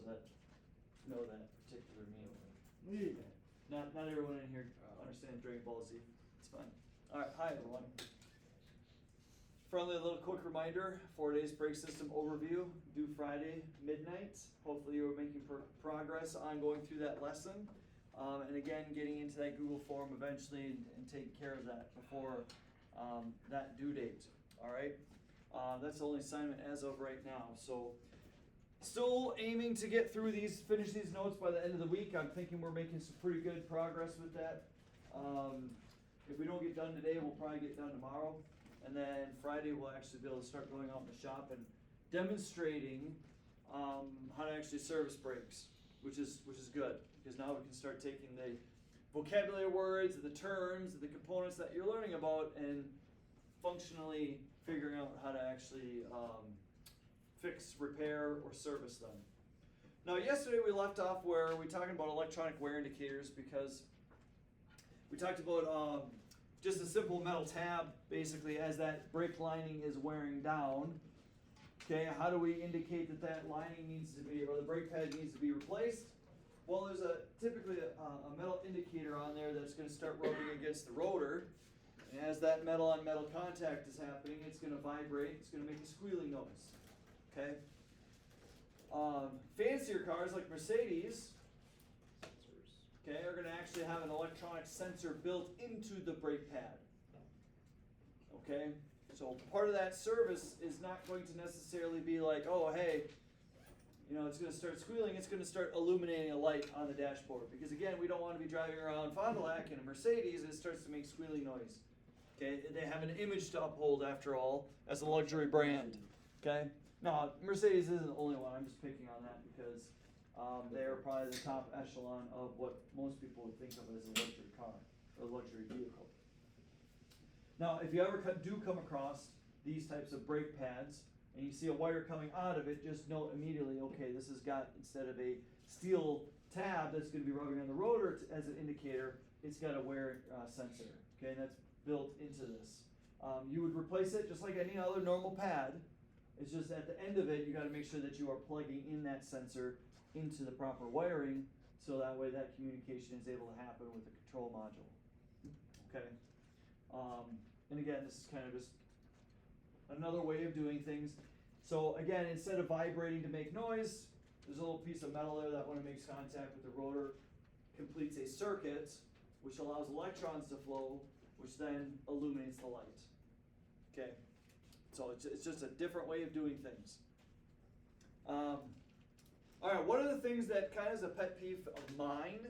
those that know that particular meme. Not everyone in here understands Dragon Ball Z. It's fine. All right, hi everyone. Friendly little quick reminder, 4 days brake system overview, due Friday midnight. Hopefully you are making progress on going through that lesson. And again, getting into that Google form eventually and taking care of that before that due date. All right, that's the only assignment as of right now. So still aiming to get through these, finish these notes by the end of the week. I'm thinking we're making some pretty good progress with that. If we don't get done today, we'll probably get done tomorrow. And then Friday, we'll actually be able to start going out in the shop and demonstrating how to actually service brakes, which is good, because now we can start taking the vocabulary words, the terms, the components that you're learning about, and functionally figuring out how to actually fix, repair, or service them. Now, yesterday we left off where we talking about electronic wear indicators, because we talked about just a simple metal tab, basically, as that brake lining is wearing down. Okay, how do we indicate that that lining needs to be, or the brake pad needs to be replaced? Well, there's typically a metal indicator on there that's going to start rubbing against the rotor. And as that metal on metal contact is happening, it's going to vibrate, it's going to make a squealing noise. Okay? Fancier cars like Mercedes, okay, are going to actually have an electronic sensor built into the brake pad. Okay? So part of that service is not going to necessarily be like, oh, hey, you know, it's going to start squealing, it's going to start illuminating a light on the dashboard. Because again, we don't want to be driving around Fond du Lac in a Mercedes and it starts to make squealing noise. Okay? They have an image to uphold, after all, as a luxury brand. Okay? Now, Mercedes isn't the only one. I'm just picking on that because they are probably the top echelon of what most people would think of as a luxury car or luxury vehicle. Now, if you ever do come across these types of brake pads and you see a wire coming out of it, just note immediately, okay, this has got, instead of a steel tab that's going to be rubbing on the rotor as an indicator, it's got a wear sensor. Okay, and that's built into this. You would replace it just like any other normal pad. It's just at the end of it, you got to make sure that you are plugging in that sensor into the proper wiring, so that way that communication is able to happen with the control module. Okay. And again, this is kind of just another way of doing things. So again, instead of vibrating to make noise, there's a little piece of metal there that when it makes contact with the rotor, completes a circuit, which allows electrons to flow, which then illuminates the light. Okay. So it's just a different way of doing things. All right, one of the things that kind of is a pet peeve of mine,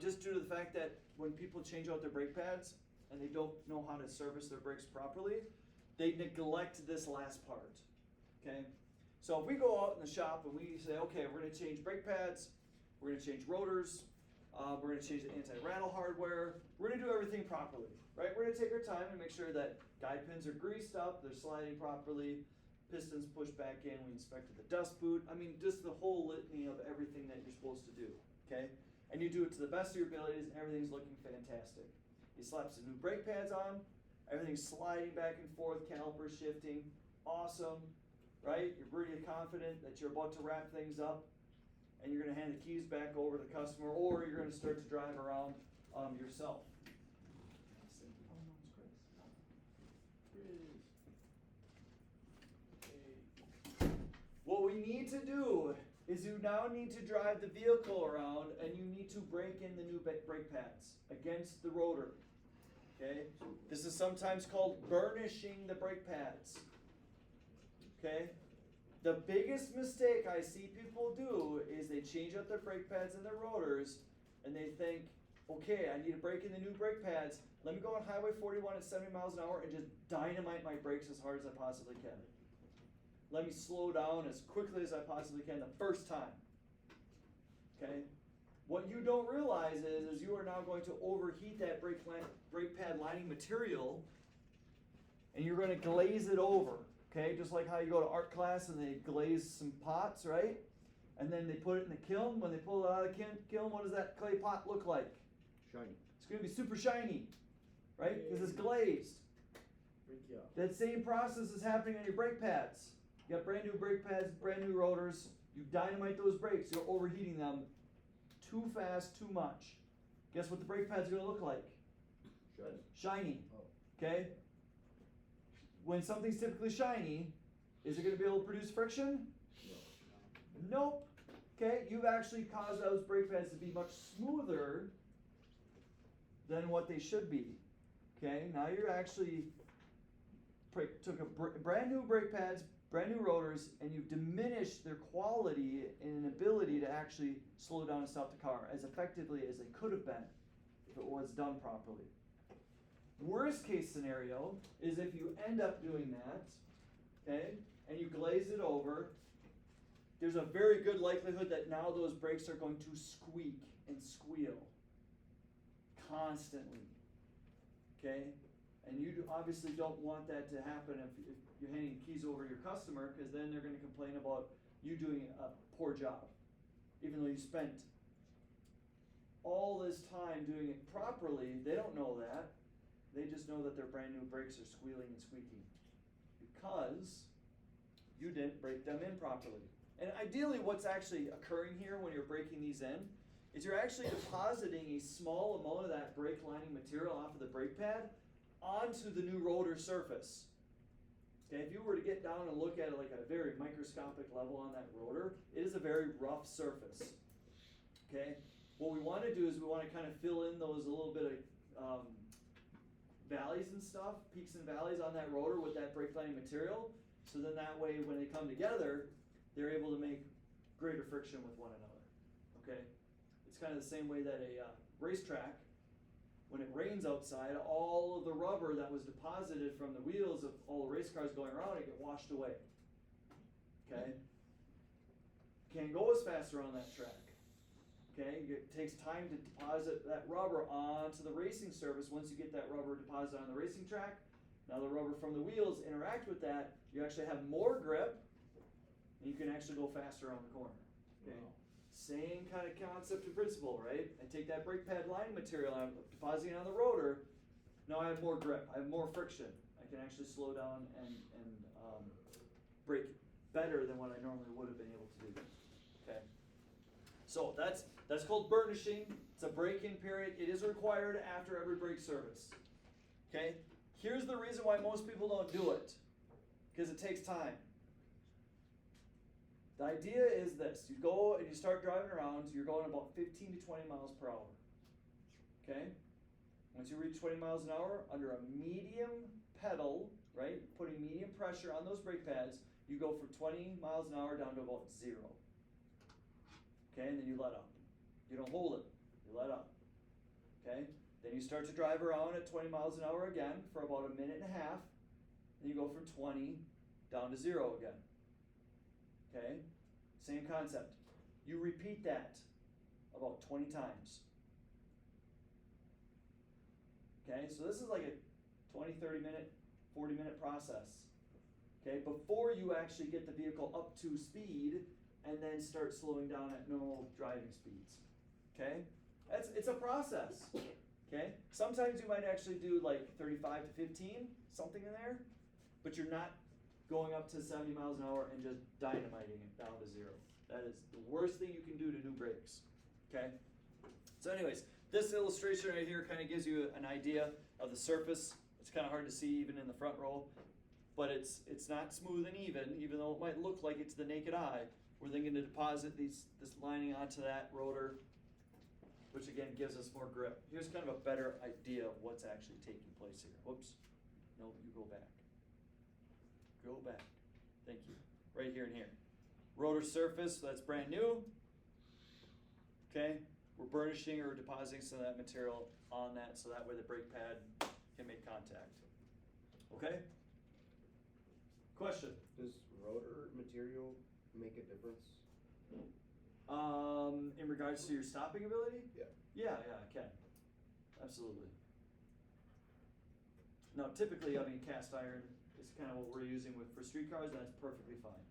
just due to the fact that when people change out their brake pads and they don't know how to service their brakes properly, they neglect this last part. Okay, so if we go out in the shop and we say, okay, we're going to change brake pads, we're going to change rotors, we're going to change the anti-rattle hardware, we're going to do everything properly, right? We're going to take our time and make sure that guide pins are greased up, they're sliding properly, pistons pushed back in, we inspected the dust boot. I mean, just the whole litany of everything that you're supposed to do, okay? And you do it to the best of your abilities and everything's looking fantastic. You slap some new brake pads on, everything's sliding back and forth, calipers shifting, awesome, right? You're pretty confident that you're about to wrap things up and you're going to hand the keys back over to the customer, or you're going to start to drive around yourself. What we need to do is you now need to drive the vehicle around and you need to break in the new brake pads against the rotor. Okay? This is sometimes called burnishing the brake pads. Okay? The biggest mistake I see people do is they change out their brake pads and their rotors and they think, okay, I need to break in the new brake pads. Let me go on Highway 41 at 70 miles an hour and just dynamite my brakes as hard as I possibly can. Let me slow down as quickly as I possibly can the first time. Okay? What you don't realize is you are now going to overheat that brake pad lining material and you're going to glaze it over. Okay? Just like how you go to art class and they glaze some pots, right? And then they put it in the kiln. When they pull it out of the kiln, what does that clay pot look like? Shiny. It's going to be super shiny, right? Because it's glazed. That same process is happening on your brake pads. You got brand new brake pads, brand new rotors, You dynamite those brakes, you're overheating them too fast, too much. Guess what the brake pad's gonna look like? Shiny, okay? When something's typically shiny, is it gonna be able to produce friction? Nope. Okay, you've actually caused those brake pads to be much smoother than what they should be. Okay, now you're actually took a brand new brake pads, brand new rotors, and you've diminished their quality and ability to actually slow down and stop the car as effectively as they could have been if it was done properly. Worst case scenario is if you end up doing that, okay, and you glaze it over, there's a very good likelihood that now those brakes are going to squeak and squeal constantly, okay? And you obviously don't want that to happen if you're handing keys over to your customer, because then they're going to complain about you doing a poor job, even though you spent all this time doing it properly. They don't know that. They just know that their brand new brakes are squealing and squeaking because you didn't break them in properly. And ideally what's actually occurring here when you're breaking these in is you're actually depositing a small amount of that brake lining material off of the brake pad onto the new rotor surface. Okay, if you were to get down and look at it like at a very microscopic level on that rotor, it is a very rough surface. Okay, what we want to do is we want to kind of fill in those a little bit of valleys and stuff, peaks and valleys on that rotor with that brake lining material, so then that way when they come together, they're able to make greater friction with one another, okay? It's kind of the same way that a racetrack, when it rains outside, all of the rubber that was deposited from the wheels of all the race cars going around it get washed away, okay? Can't go as fast around that track, okay? It takes time to deposit that rubber onto the racing surface. Once you get that rubber deposited on the racing track, now the rubber from the wheels interact with that, you actually have more grip, and you can actually go faster around the corner. Okay? Wow. Same kind of concept and principle, right? I take that brake pad lining material, I'm depositing it on the rotor, now I have more grip, I have more friction. I can actually slow down and brake better than what I normally would have been able to do. Okay? So that's called burnishing. It's a break-in period. It is required after every brake service. Okay? Here's the reason why most people don't do it. Because it takes time. The idea is this: you go and you start driving around, you're going about 15 to 20 miles per hour. Okay? Once you reach 20 miles an hour, under a medium pedal, right, putting medium pressure on those brake pads, you go from 20 miles an hour down to about 0. Okay, and then you let up. You don't hold it, you let up. Okay? Then you start to drive around at 20 miles an hour again for about a minute and a half, and you go from 20 down to 0 again. Okay, same concept. You repeat that about 20 times. Okay, so this is like a 20, 30 minute, 40 minute process. Okay, before you actually get the vehicle up to speed and then start slowing down at normal driving speeds. Okay, it's a process. Okay, sometimes you might actually do like 35 to 15, something in there, but you're not going up to 70 miles an hour and just dynamiting it down to 0. That is the worst thing you can do to new brakes, okay? So anyways, this illustration right here kind of gives you an idea of the surface. It's kind of hard to see even in the front row, but it's not smooth and even though it might look like it's the naked eye. We're then going to deposit this lining onto that rotor, which again gives us more grip. Here's kind of a better idea of what's actually taking place here. Whoops, no, you go back. Go back. Thank you. Right here and here. Rotor surface, so that's brand new. Okay, we're burnishing or depositing some of that material on that so that way the brake pad can make contact. Okay? Question? Does rotor material make a difference? In regards to your stopping ability? Yeah. Yeah, it can. Absolutely. Now, typically, I mean, cast iron is kind of what we're using for street cars, and that's perfectly fine.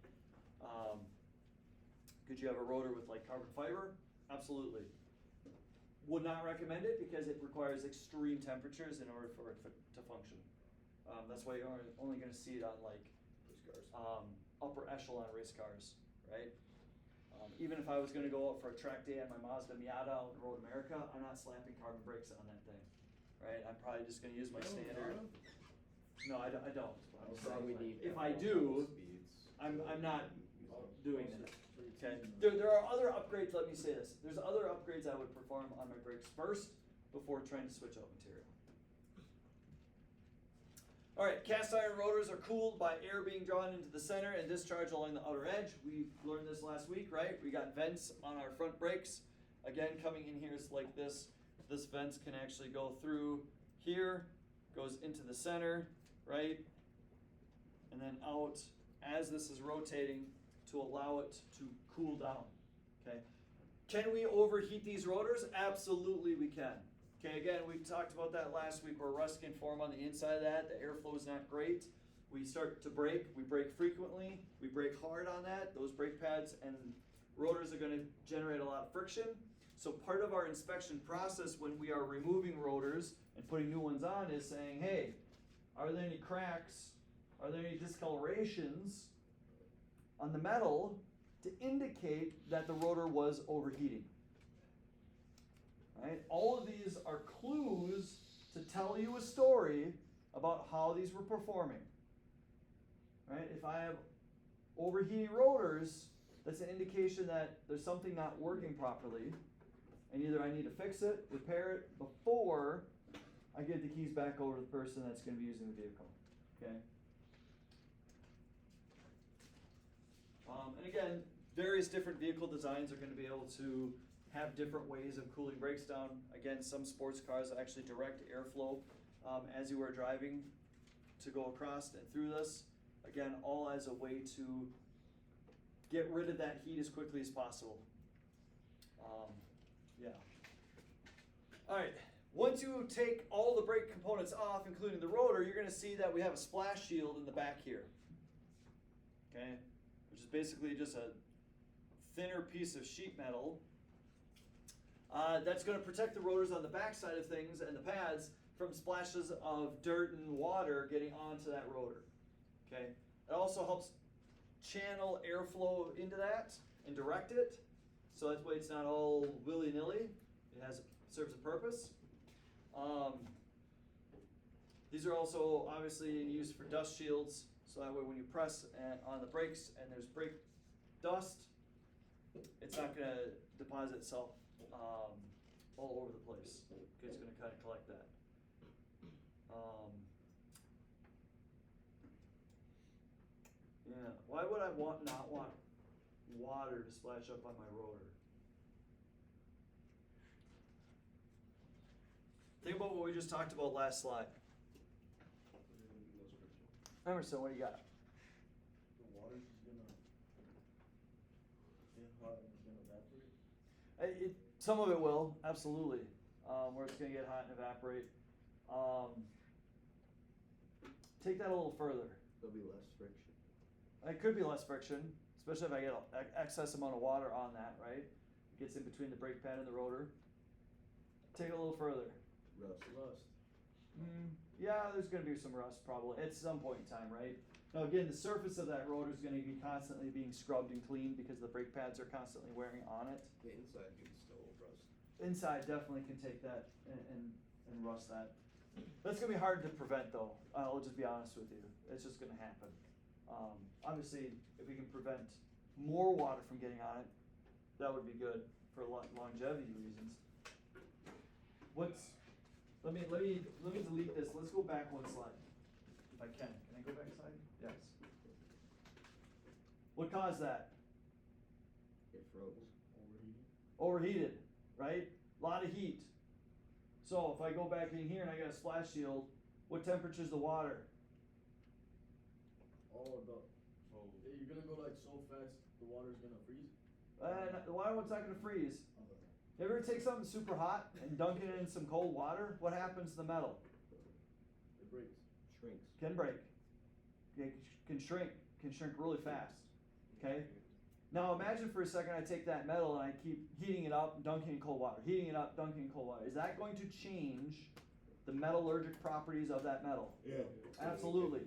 Could you have a rotor with like carbon fiber? Absolutely. Would not recommend it because it requires extreme temperatures in order for it to function. That's why you're only going to see it on like Race cars. upper echelon race cars, right? even if I was gonna go out for a track day on my Mazda Miata out in Road America, I'm not slapping carbon brakes on that thing, right? I'm probably just gonna use my standard. No, I don't. But I'm saying, We like, need if that I for do, speeds. I'm not doing that. Okay, Okay. there are other upgrades, let me say this, there's other upgrades I would perform on my brakes first before trying to switch out material. Alright, cast iron rotors are cooled by air being drawn into the center and discharged along the outer edge. We learned this last week, right? We got vents on our front brakes. Again, coming in here is like this. This vents can actually go through here, goes into the center, right? And then out as this is rotating to allow it to cool down, okay? Can we overheat these rotors? Absolutely we can. Okay, again, we talked about that last week where rust can form on the inside of that, the airflow is not great. We start to brake, we brake frequently, we brake hard on that, those brake pads and rotors are gonna generate a lot of friction. So part of our inspection process when we are removing rotors and putting new ones on is saying, hey, are there any cracks? Are there any discolorations on the metal to indicate that the rotor was overheating? Right? All of these are clues to tell you a story about how these were performing. Right? If I have overheating rotors, that's an indication that there's something not working properly, and either I need to fix it, repair it before I get the keys back over to the person that's going to be using the vehicle. Okay? And again, various different vehicle designs are going to be able to have different ways of cooling brakes down. Again, some sports cars actually direct airflow as you are driving to go across and through this. Again, all as a way to get rid of that heat as quickly as possible. Yeah. All right. Once you take all the brake components off, including the rotor, you're going to see that we have a splash shield in the back here. Okay, which is basically just a thinner piece of sheet metal. That's going to protect the rotors on the back side of things and the pads from splashes of dirt and water getting onto that rotor. Okay, it also helps channel airflow into that and direct it, so that way it's not all willy-nilly. It serves a purpose. These are also obviously used for dust shields, so that way when you press on the brakes and there's brake dust, it's not going to deposit itself all over the place. Okay, it's going to kind of collect that. Yeah, why would I not want water to splash up on my rotor? Think about what we just talked about last slide. Emerson, what do you got? The water's just gonna get hot and it's gonna evaporate? Some of it will, absolutely, where it's gonna get hot and evaporate. Take that a little further. There'll be less friction. It could be less friction, especially if I get an excess amount of water on that, right? It gets in between the brake pad and the rotor. Take it a little further. Rust. Yeah, there's gonna be some rust probably at some point in time, right? Now again, the surface of that rotor is gonna be constantly being scrubbed and cleaned because the brake pads are constantly wearing on it. The inside can still rust. Inside definitely can take that and rust that. That's gonna be hard to prevent though, I'll just be honest with you, it's just gonna happen. Obviously, if we can prevent more water from getting on it, that would be good for longevity reasons. Let me delete this, let's go back one slide, if I can I go back a slide? Yes. What caused that? It froze. Overheated, right? A lot of heat. So if I go back in here and I got a splash shield, what temperature is the water? You're gonna go like so fast, the water's gonna freeze? The water's not gonna freeze. You ever take something super hot and dunk it in some cold water? What happens to the metal? It breaks. Shrinks. Can break. It can shrink really fast. Okay? Now imagine for a second I take that metal and I keep heating it up, dunking in cold water, heating it up, dunking in cold water. Is that going to change the metallurgic properties of that metal? Yeah. Absolutely.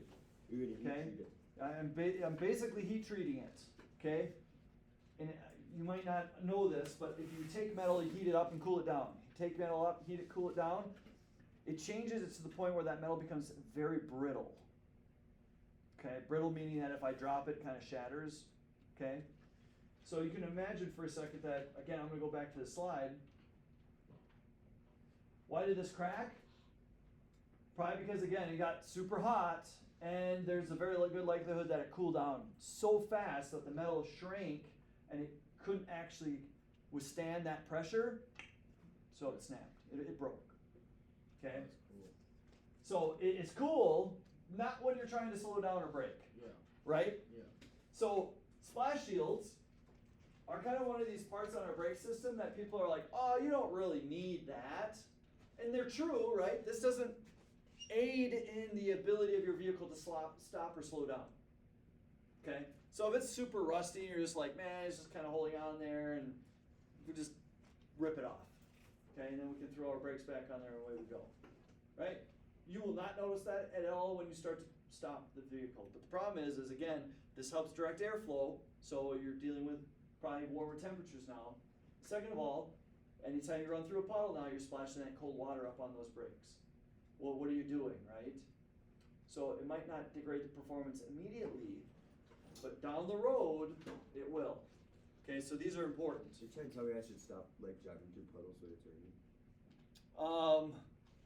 You're gonna heat Okay? treat it. I'm basically heat treating it. Okay? And you might not know this, but if you take metal, you heat it up and cool it down. Take metal up, heat it, cool it down. It changes it to the point where that metal becomes very brittle. Okay, brittle meaning that if I drop it, it kind of shatters. Okay, so you can imagine for a second that, again, I'm going to go back to the slide. Why did this crack? Probably because, again, it got super hot, and there's a very good likelihood that it cooled down so fast that the metal shrank and it couldn't actually withstand that pressure, so it snapped. It broke. Okay? That's cool. So it's cool, not when you're trying to slow down or brake, Yeah, right? yeah. So splash shields are kind of one of these parts on our brake system that people are like, oh, you don't really need that. And they're true, right? This doesn't aid in the ability of your vehicle to stop or slow down. Okay? So if it's super rusty and you're just like, man, it's just kind of holding on there, and we just rip it off. Okay? And then we can throw our brakes back on there and away we go. Right? You will not notice that at all when you start to stop the vehicle. But the problem is again, this helps direct airflow, so you're dealing with probably warmer temperatures now. Second of all, anytime you run through a puddle now, you're splashing that cold water up on those brakes. Well, what are you doing, right? So it might not degrade the performance immediately, but down the road, it will. Okay, so these are important. So you're trying to tell me I should stop like driving through puddles when it's raining?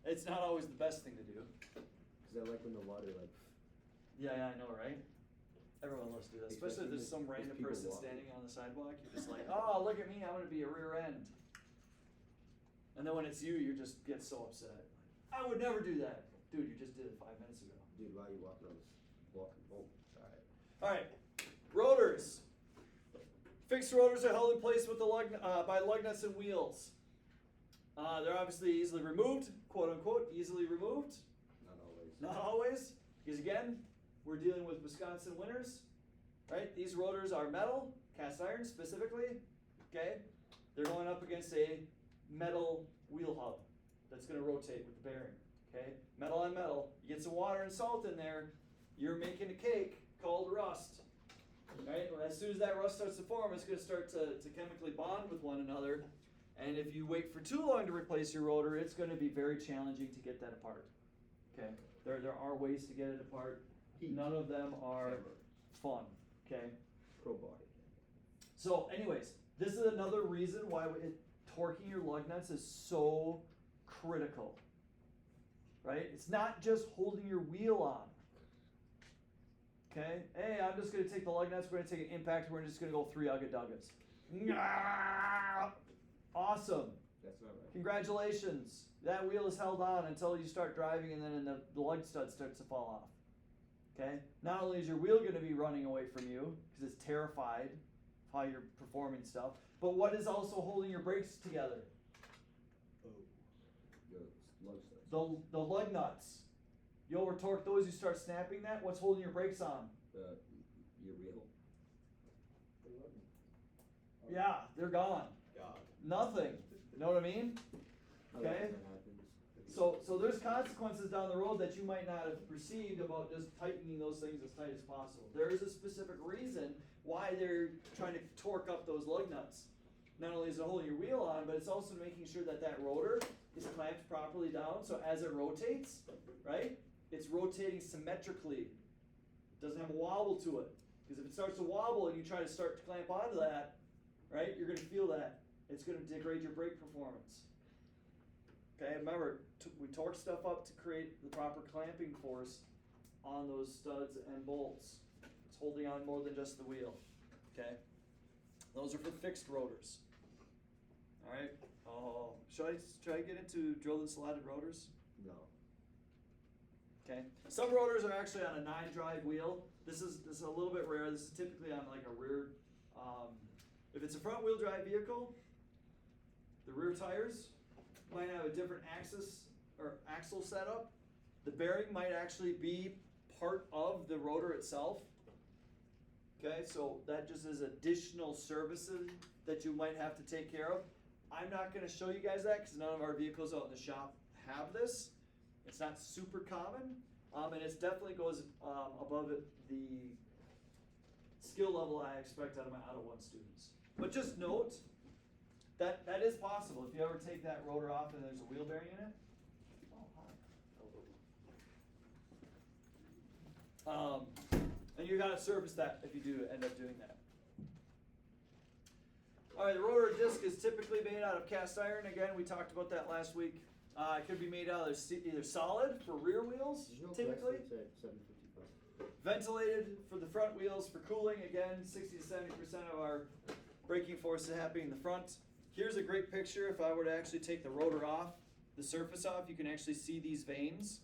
It's not always the best thing to do. Cause I like when the water like. Yeah, I know, right? Everyone loves to do that, especially if there's some Especially random people person walking. standing on the sidewalk. You're just like, oh, look at me, I'm gonna be a rear end. And then when it's you, you just get so upset. I would never do that. Dude, you just did it 5 minutes ago. Dude, why are you walking home? Alright, rotors. Fixed rotors are held in place with the by lug nuts and wheels. They're obviously easily removed, quote unquote, easily removed. Not always. Not always, because again, we're dealing with Wisconsin winters, right? These rotors are metal, cast iron specifically, okay? They're going up against a metal wheel hub that's gonna rotate with the bearing, okay? Metal on metal, you get some water and salt in there, you're making a cake called rust, right? Well, as soon as that rust starts to form, it's gonna start to chemically bond with one another, and if you wait for too long to replace your rotor, it's gonna be very challenging to get that apart, okay? There are ways to get it apart. Heat. None of them are Hammer. fun, okay? Crowbar. So anyways, this is another reason why torquing your lug nuts is so critical, right? It's not just holding your wheel on, okay? Hey, I'm just gonna take the lug nuts, we're gonna take an impact, we're just gonna go 3 ugga-duggas. Awesome. That's not right. Congratulations. That wheel is held on until you start driving, and then the lug stud starts to fall off. Okay? Not only is your wheel going to be running away from you because it's terrified of how you're performing stuff, but what is also holding your brakes together? Your lug studs. The lug nuts. You over torque those, you start snapping that. What's holding your brakes on? Your wheel. Yeah, they're gone. God. Nothing. You know what I mean? Okay. That happens. So there's consequences down the road that you might not have perceived about just tightening those things as tight as possible. There is a specific reason why they're trying to torque up those lug nuts. Not only is it holding your wheel on, but it's also making sure that that rotor is clamped properly down, so as it rotates, right, it's rotating symmetrically. It doesn't have a wobble to it. Because if it starts to wobble and you try to start to clamp onto that, right, you're going to feel that. It's going to degrade your brake performance. Okay, remember, we torque stuff up to create the proper clamping force on those studs and bolts. It's holding on more than just the wheel. Okay, those are for fixed rotors. All right. Oh, should I get into drilled and slotted rotors? No. Okay. Some rotors are actually on a 9-drive wheel. This is a little bit rare. This is typically on like a rear. If it's a front wheel drive vehicle, the rear tires might have a different axle setup. The bearing might actually be part of the rotor itself. Okay, so that just is additional services that you might have to take care of. I'm not going to show you guys that because none of our vehicles out in the shop have this. It's not super common, and it definitely goes above the skill level I expect out of my Auto 1 students. But just note that that is possible. If you ever take that rotor off and there's a wheel bearing in it. Oh, hi. And you gotta service that if you do end up doing that. Alright, the rotor disc is typically made out of cast iron. Again, we talked about that last week. It could be made out of either solid for rear wheels, Did you know typically. Chrysler's at 755? Ventilated for the front wheels for cooling. Again, 60 to 70% of our braking force is happening in the front. Here's a great picture. If I were to actually take the rotor off, the surface off, you can actually see these veins,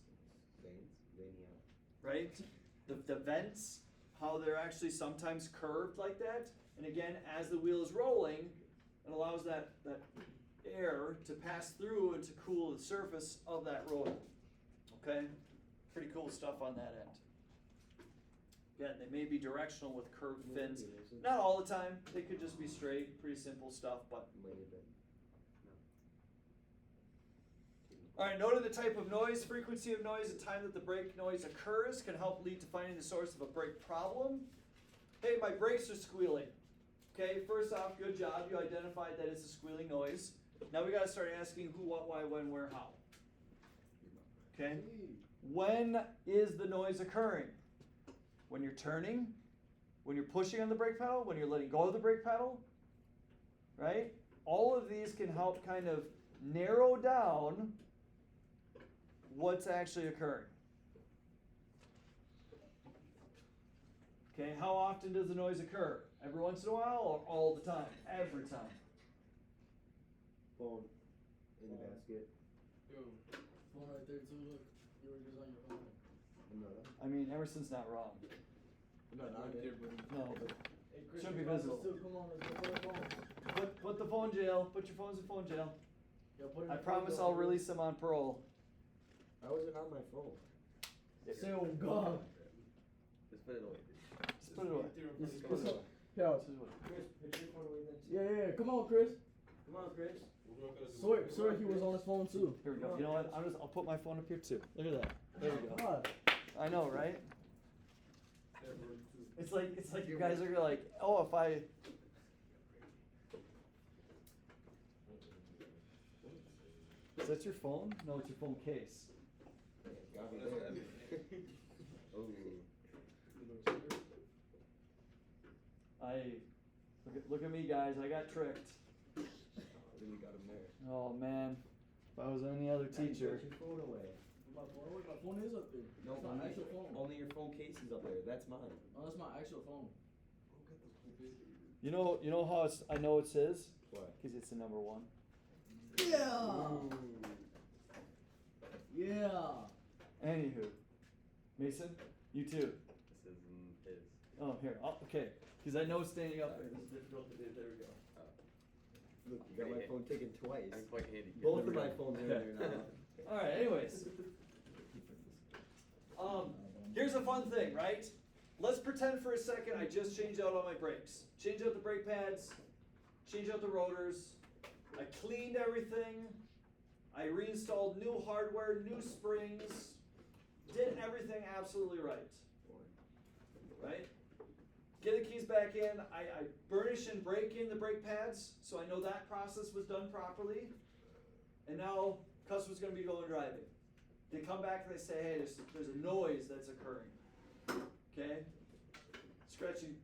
Veiny out. right? The vents, how they're actually sometimes curved like that. And again, as the wheel is rolling, it allows that air to pass through and to cool the surface of that rotor. Okay? Pretty cool stuff on that end. Again, they may be directional with curved fins. Not all the time. They could just be straight, pretty simple stuff, but. Might have been. Alright, noting the type of noise, frequency of noise, and time that the brake noise occurs can help lead to finding the source of a brake problem. Hey, my brakes are squealing. Okay, first off, good job. You identified that it's a squealing noise. Now we gotta start asking who, what, why, when, where, how. Okay? When is the noise occurring? When you're turning? When you're pushing on the brake pedal? When you're letting go of the brake pedal? Right? All of these can help kind of narrow down what's actually occurring. Okay, how often does the noise occur? Every once in a while or all the time? Every time. Phone in the basket. Yo, phone right there too, look. You were just on your phone. I mean, Emerson's not wrong. No, not there, buddy. No, but Hey, Chris, should be you got this visible. too. Come on, let's go put our phones. put the phone jail. Put your phones in phone jail. Yeah, put it in I the promise phone I'll jail. release them on parole. I wasn't on my phone. Say, oh God. Just put it away. Just put it away. Just Just put it away. Yeah. This is what- Chris, put your phone away then too. Yeah. Come on, Chris. Come on, Chris. Swear he was on his phone too. Here we go. You know what? I'll put my phone up here too. Look at that. There we go. God. I know, right? It's like you guys are like, oh, if I. Is that your phone? No, it's your phone case. Got me there. Oh. Look at me, guys. I got tricked. Really got him there. Oh man, if I was any other teacher. Put your phone away. My phone is up there. No, It's my actual phone. only your phone case is up there. That's mine. No, that's my actual phone. You know how it's. I know it's his. What? Because it's the number one. Yeah. Yeah. Anywho, Mason, you too. This isn't his. Oh, here. Oh, okay. Because I know standing up there is difficult to do. There we go. Look, you got my phone taken twice. I'm quite handicapped. Both of my phones are in there now. All right. Anyways, here's a fun thing, right? Let's pretend for a second I just changed out all my brakes. Change out the brake pads. Change out the rotors. I cleaned everything. I reinstalled new hardware, new springs. Did everything absolutely right. Right? Get the keys back in. I burnish and break in the brake pads, so I know that process was done properly. And now customer's going to be going driving. They come back and they say, hey, there's a noise that's occurring. Okay? Scratching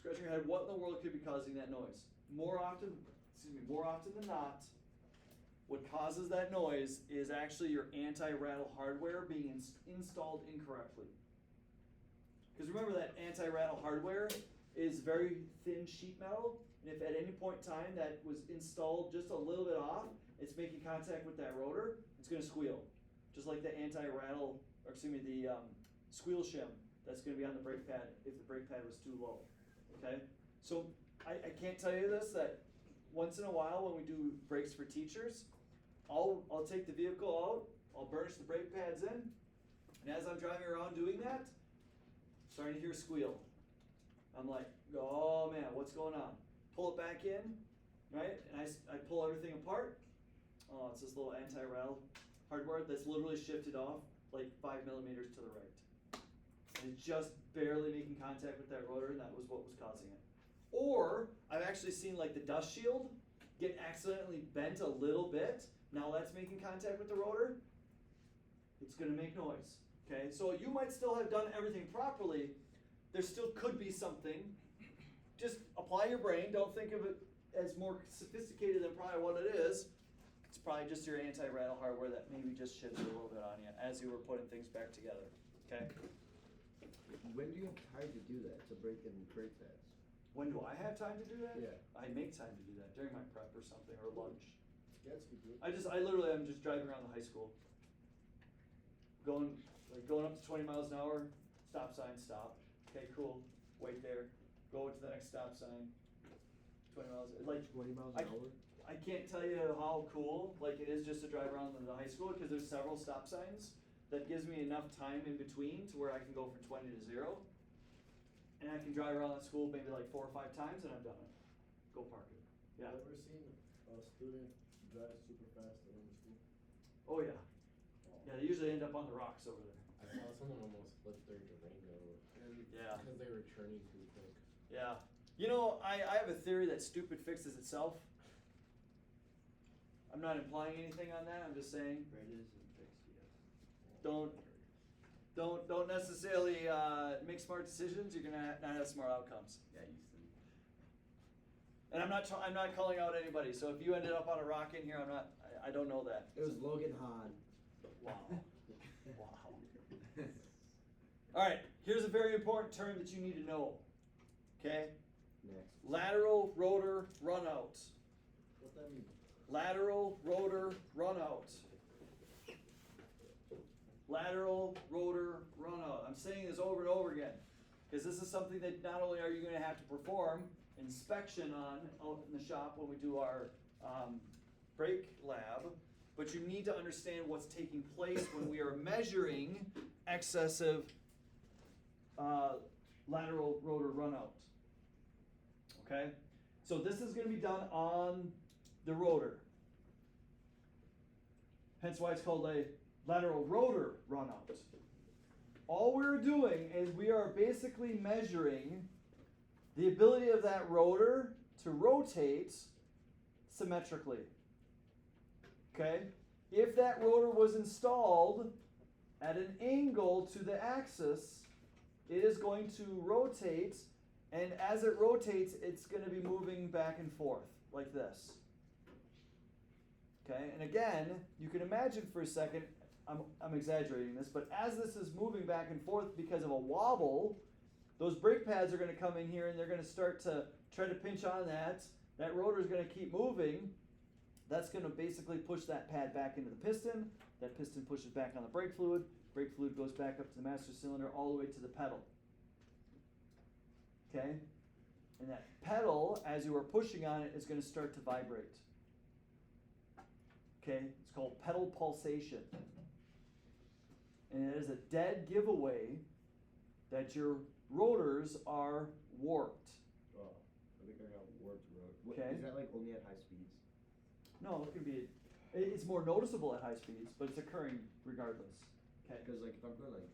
your head, what in the world could be causing that noise? More often than not, what causes that noise is actually your anti-rattle hardware being installed incorrectly. Because remember that anti-rattle hardware is very thin sheet metal, and if at any point in time that was installed just a little bit off, it's making contact with that rotor, it's going to squeal. Just like the anti-rattle, or excuse me, the squeal shim that's going to be on the brake pad if the brake pad was too low. Okay? So I can't tell you this, that once in a while when we do brakes for teachers, I'll take the vehicle out, I'll burnish the brake pads in, and as I'm driving around doing that, starting to hear squeal. I'm like, oh man, what's going on? Pull it back in, right? And I pull everything apart. Oh, it's this little anti-rattle hardware that's literally shifted off like 5 millimeters to the right. And it's just barely making contact with that rotor, and that was what was causing it. Or I've actually seen like the dust shield get accidentally bent a little bit. Now that's making contact with the rotor. It's gonna make noise. Okay, so you might still have done everything properly. There still could be something. Just apply your brain. Don't think of it as more sophisticated than probably what it is. It's probably just your anti-rattle hardware that maybe just shifted a little bit on you as you were putting things back together. Okay. When do you have time to do that, to break in brake pads? When do I have time to do that? Yeah. I make time to do that during my prep or something or lunch. Yeah, it's good. I literally am just driving around the high school. Going up to 20 miles an hour, stop sign, stop. Okay, cool. Wait there. Go to the next stop sign. 20 miles, like 20 miles I- an hour? I can't tell you how cool like it is just to drive around the high school because there's several stop signs that gives me enough time in between to where I can go from 20 to 0. And I can drive around the school maybe like 4 or 5 times and I'm done. Go park it. Yeah. Have you ever seen a student drive super fast around the school? Oh yeah. Yeah, they usually end up on the rocks over there. I saw someone almost flip their Durango. Yeah. Because they were turning too quick. Yeah. You know, I have a theory that stupid fixes itself. I'm not implying anything on that, I'm just saying, Right isn't fixed yet. don't necessarily make smart decisions, you're gonna not have smart outcomes. Yeah, Easton. And I'm not calling out anybody, so if you ended up on a rock in here, I don't know that. It was Logan Hahn. Wow. Wow. Alright, here's a very important term that you need to know. Okay? Next. Lateral rotor runout. What that mean? Lateral rotor runout. Lateral rotor runout. I'm saying this over and over again because this is something that not only are you going to have to perform inspection on out in the shop when we do our brake lab, but you need to understand what's taking place when we are measuring excessive lateral rotor runout. Okay? So this is going to be done on the rotor. Hence why it's called a lateral rotor runout. All we're doing is we are basically measuring the ability of that rotor to rotate symmetrically. Okay? If that rotor was installed at an angle to the axis, it is going to rotate, and as it rotates, it's going to be moving back and forth like this. Okay, and again, you can imagine for a second, I'm exaggerating this, but as this is moving back and forth because of a wobble, those brake pads are going to come in here and they're going to start to try to pinch on that. That rotor is going to keep moving. That's going to basically push that pad back into the piston. That piston pushes back on the brake fluid. Brake fluid goes back up to the master cylinder all the way to the pedal. Okay? And that pedal, as you are pushing on it, is going to start to vibrate. Okay? It's called pedal pulsation. And it is a dead giveaway that your rotors are warped. Oh, I think I got warped road. What, Okay. Is that like only at high speeds? No, it can be. It's more noticeable at high speeds, but it's occurring regardless. Okay. Because like if I'm going like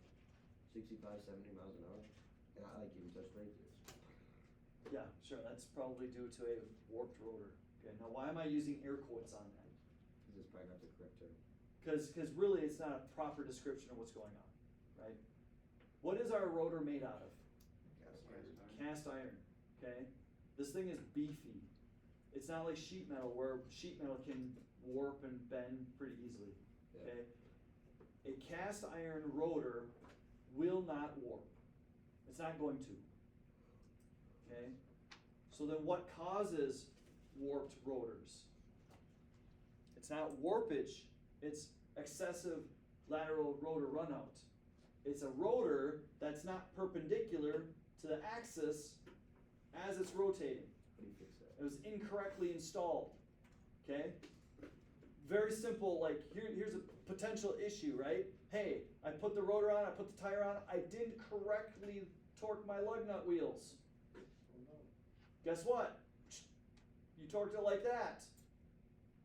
65, 70 miles an hour, and I like even touch brake discs. Yeah, sure. That's probably due to a warped rotor. Okay. Now, why am I using air quotes on that? Because it's probably not the correct term. Because really, it's not a proper description of what's going on, right? What is our rotor made out of? Cast iron. Okay. This thing is beefy. It's not like sheet metal, where sheet metal can warp and bend pretty easily. Yeah. Okay. A cast iron rotor will not warp. It's not going to. Okay? So then what causes warped rotors? It's not warpage, it's excessive lateral rotor runout. It's a rotor that's not perpendicular to the axis as it's rotating. How do you fix that? It was incorrectly installed. Okay? Very simple, like here's a potential issue, right? Hey, I put the rotor on, I put the tire on, I didn't correctly torque my lug nut wheels. Guess what? You torqued it like that.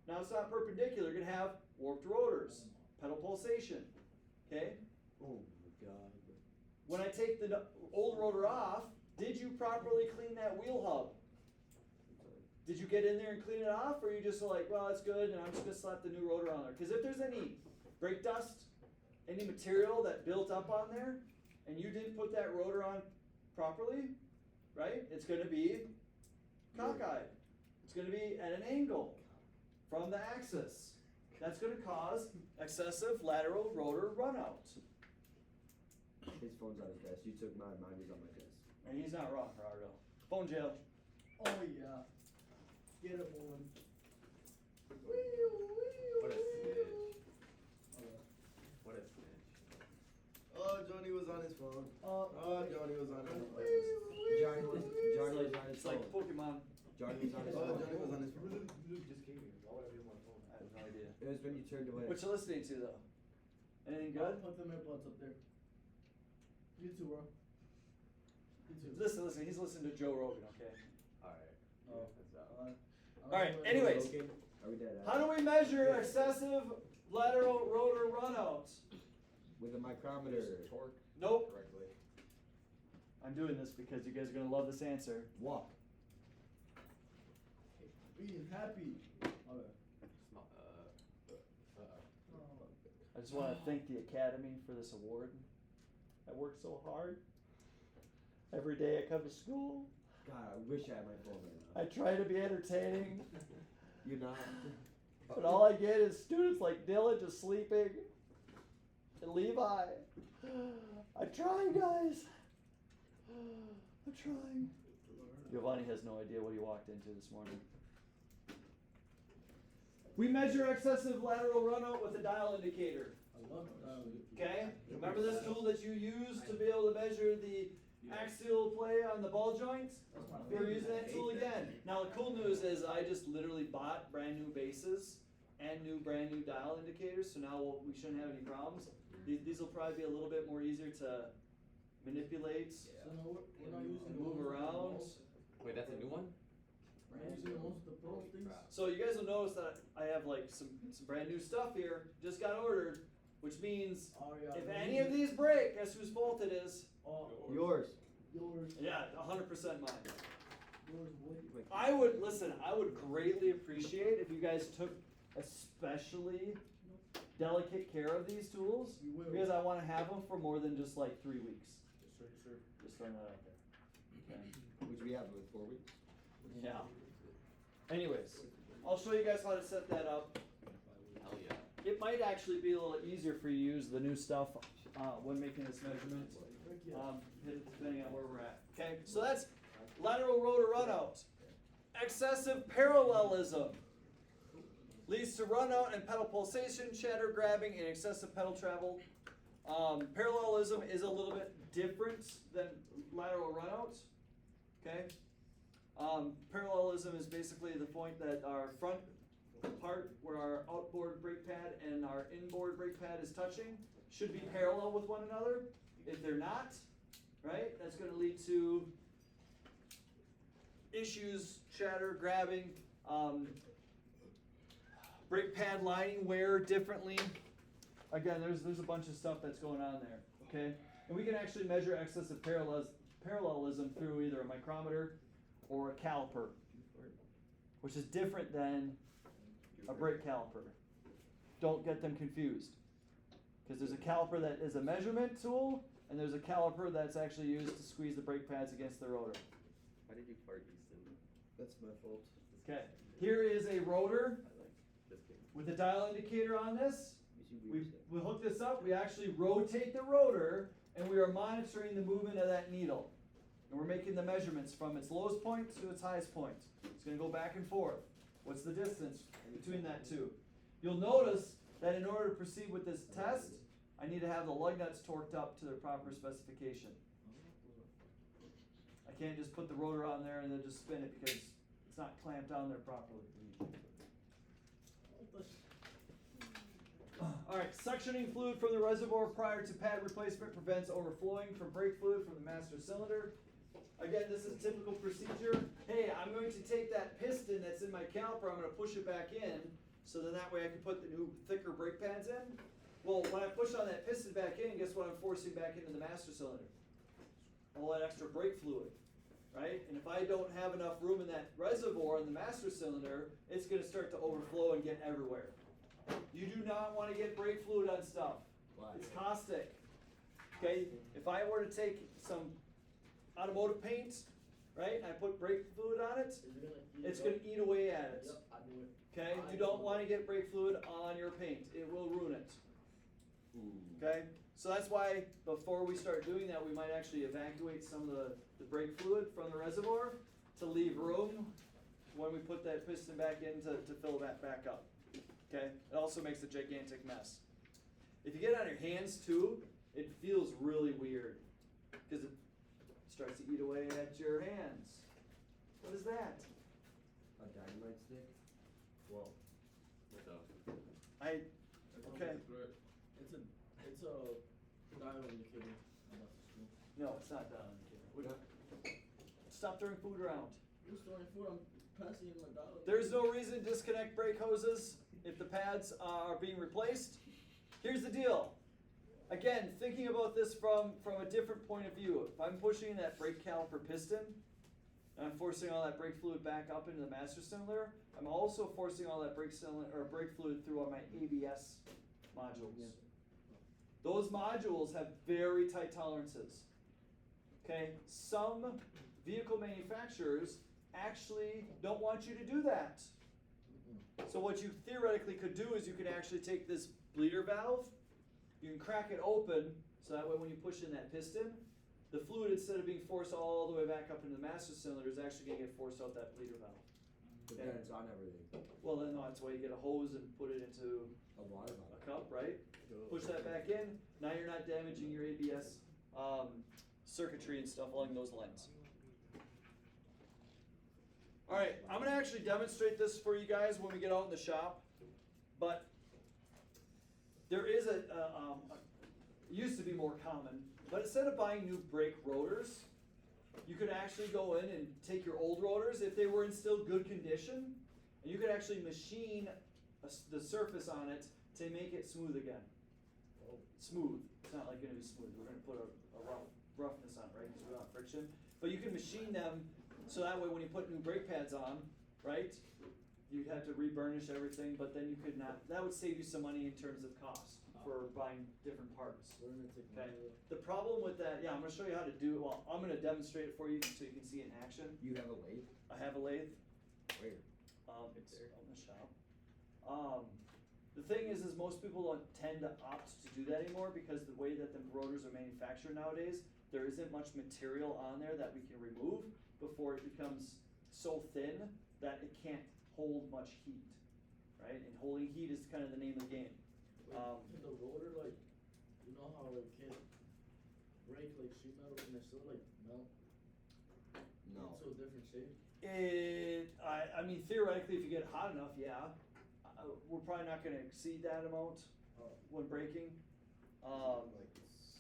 Now it's not perpendicular, you're gonna have warped rotors, pedal pulsation. Okay? Oh my god. When I take the old rotor off, did you properly clean that wheel hub? did you get in there and clean it off, or are you just like, well, it's good, and I'm just gonna slap the new rotor on there? Because if there's any brake dust, any material that built up on there, and you didn't put that rotor on properly, right? It's gonna be cockeyed. It's gonna be at an angle from the axis. That's gonna cause excessive lateral rotor runout. His phone's on his desk. You took mine. Mine was on my desk. And he's not wrong, Gerardo. Phone jail. Oh yeah. Get it, woman. What a snitch. Okay. What a snitch. Oh, Johnny was on his phone. Oh, Johnny was on his phone. Johnny was on his It's like phone. Pokemon. Johnny was on his Oh, phone. Johnny was on his phone. Luke just came here. Why would I be on my phone? I have no idea. It was when you turned away. What you listening to though? Anything I'll good? put them AirPods up there. You too, bro. You too. Listen, he's listening to Joe Rogan, okay? Alright. Oh. That's out. Alright, anyways. Are we dead? How do we measure excessive lateral rotor runout? With a micrometer. Just torque Nope. correctly. I'm doing this because you guys are gonna love this answer. Walk. Being happy. Okay. Small, I just wanna thank the Academy for this award. I worked so hard. Every day I come to school. God, I wish I had my phone right now. I try to be entertaining, You're not. but all I get is students like Dylan just sleeping. And Levi. I'm trying, guys. I'm trying. Giovanni has no idea what he walked into this morning. We measure excessive lateral runout with a dial indicator. I love that. Okay? Remember this tool that you use to be able to measure the axial play on the ball joints? That's my We're favorite. using that tool again. Now the cool news is I just literally bought brand new bases and brand new dial indicators, so now we shouldn't have any problems. These will probably be a little bit more easier to manipulate, So no, we're not using the move ones with the around. most- Wait, that's a new one? We're not using the ones with the pro Holy things. crap. So you guys will notice that I have like some brand new stuff here, just got ordered, which means Oh yeah. if we're any of using- these break, guess whose fault it is? Oh, Yours. yours. Yeah, 100% mine. Yours, boy. I would greatly appreciate if you guys took especially delicate care of these tools, We will. because I want to have them for more than just like 3 weeks. Yes, sir. Just throwing that out there. Okay. Which we have with 4 weeks. Yeah. Anyways, I'll show you guys how to set that up. Hell yeah. It might actually be a little easier for you to use the new stuff when making this measurement, Heck yeah. depending on where we're at. Okay, so that's lateral rotor runout. Excessive parallelism leads to runout and pedal pulsation, chatter grabbing, and excessive pedal travel. Parallelism is a little bit different than lateral runout. Okay. Parallelism is basically the point that our front part where our outboard brake pad and our inboard brake pad is touching should be parallel with one another. If they're not, right, that's going to lead to issues, chatter, grabbing, brake pad lining wear differently. Again, there's a bunch of stuff that's going on there, okay? And we can actually measure excessive parallelism through either a micrometer or a caliper, which is different than a brake caliper. Don't get them confused, because there's a caliper that is a measurement tool, and there's a caliper that's actually used to squeeze the brake pads against the rotor. Why did you fart, Easton? That's my fault. Okay, here is a rotor I like this game. with a dial indicator on this. We We hook this up, we actually rotate the rotor, and we are monitoring the movement of that needle. And we're making the measurements from its lowest point to its highest point. It's gonna go back and forth. What's the distance between that two? You'll notice that in order to proceed with this test, I need to have the lug nuts torqued up to their proper specification. I can't just put the rotor on there and then just spin it because it's not clamped on there properly. Alright, suctioning fluid from the reservoir prior to pad replacement prevents overflowing from brake fluid from the master cylinder. Again, this is typical procedure. Hey, I'm going to take that piston that's in my caliper, I'm going to push it back in, so then that way I can put the new thicker brake pads in. Well, when I push on that piston back in, guess what I'm forcing back into the master cylinder? All that extra brake fluid. right? And if I don't have enough room in that reservoir in the master cylinder, it's gonna start to overflow and get everywhere. You do not wanna get brake fluid on stuff. Why? It's caustic. Okay, if I were to take some automotive paint, right, and I put brake fluid on it, Is it gonna eat it's it gonna up? eat away at it. Yep, I knew it. Okay, you don't wanna get brake fluid on your paint, it will ruin it. Okay, so that's why before we start doing that, we might actually evacuate some of the brake fluid from the reservoir to leave room when we put that piston back in to fill that back up. Okay, it also makes a gigantic mess. If you get it on your hands too, it feels really weird because it starts to eat away at your hands. What is that? A dynamite stick? Whoa. What the? I, okay, It's a dial indicator. I'm not so sure. no, it's not done. Stop throwing food around. You're storing food, I'm passing in my dial. There's no reason to disconnect brake hoses if the pads are being replaced. Here's the deal. Again, thinking about this from a different point of view. If I'm pushing that brake caliper piston, and I'm forcing all that brake fluid back up into the master cylinder, I'm also forcing all that brake fluid through on my ABS modules. Those modules have very tight tolerances. Okay, some vehicle manufacturers actually don't want you to do that. So what you theoretically could do is you could actually take this bleeder valve, you can crack it open, so that way when you push in that piston, the fluid, instead of being forced all the way back up into the master cylinder, is actually gonna get forced out that bleeder valve. But then it's on everything. Well, then that's why you get a hose and put it into A water a bottle. cup, right? Push that back in, now you're not damaging your ABS circuitry and stuff along those lines. Alright, I'm gonna actually demonstrate this for you guys when we get out in the shop, but there is it used to be more common, but instead of buying new brake rotors, you could actually go in and take your old rotors, if they were in still good condition, and you could actually machine the surface on it to make it smooth again. Smooth, it's not like gonna be smooth, we're gonna put a roughness on it, right, because we don't have friction, but you can machine them so that way when you put new brake pads on, right, you'd have to reburnish everything, but then you could not, that would save you some money in terms of cost for buying different parts. We're gonna take Okay. my The problem with that, yeah, I'm gonna show you how to do it, well, I'm gonna demonstrate it for you so you can see it in action. You have a lathe? I have a lathe, Where? it's in the shop. The thing is most people don't tend to opt to do that anymore because the way that the rotors are manufactured nowadays, there isn't much material on there that we can remove before it becomes so thin that it can't hold much heat, right? And holding heat is kind of the name of the game. Can the rotor, like, you know how it can break like sheet metal and it's still like melt No. into a different shape? I mean, theoretically, if you get it hot enough, yeah. We're probably not gonna exceed that amount when breaking. Like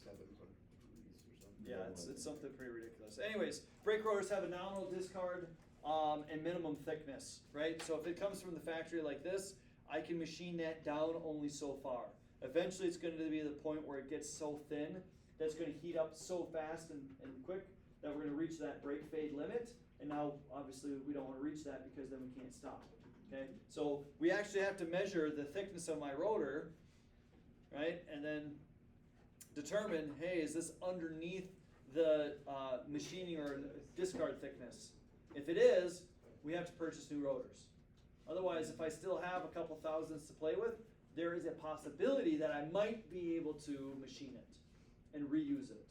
700 degrees or something. Yeah, it's something pretty ridiculous. Anyways, brake rotors have a nominal discard and minimum thickness, right? So if it comes from the factory like this, I can machine that down only so far. Eventually, it's going to be the point where it gets so thin that it's going to heat up so fast and quick that we're going to reach that brake fade limit. And now, obviously, we don't want to reach that because then we can't stop. Okay, so we actually have to measure the thickness of my rotor, right? And then determine, hey, is this underneath the machining or discard thickness? If it is, we have to purchase new rotors. Otherwise, if I still have a couple thousandths to play with, there is a possibility that I might be able to machine it and reuse it.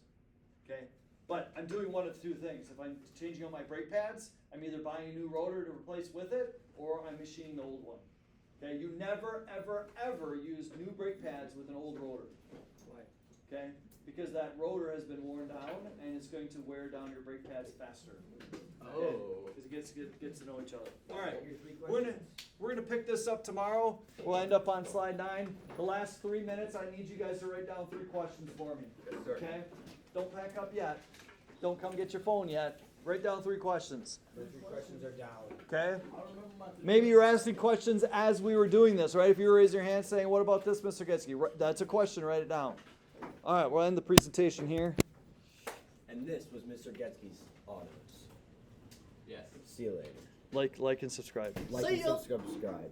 Okay, but I'm doing one of two things. If I'm changing out my brake pads, I'm either buying a new rotor to replace with it, or I'm machining the old one. Okay, you never, ever, ever use new brake pads with an old rotor. Why? Okay, because that rotor has been worn down and it's going to wear down your brake pads faster. Oh. Because it gets to know each other. All right, Your 3 we're gonna, questions? we're gonna pick this up tomorrow. We'll end up on slide 9. The last 3 minutes, I need you guys to write down 3 questions for me. Yes, sir. Okay? Don't pack up yet. Don't come get your phone yet. Write down 3 questions. The 3 questions are down. Okay? I remember my Maybe you're asking questions as we were doing this, right? If you raise your hand saying, what about this, Mr. Getsky? That's a question, write it down. All right, we'll end the presentation here. And this was Mr. Getsky's auditors. See you later. Like and subscribe. Like See and ya. subscribe.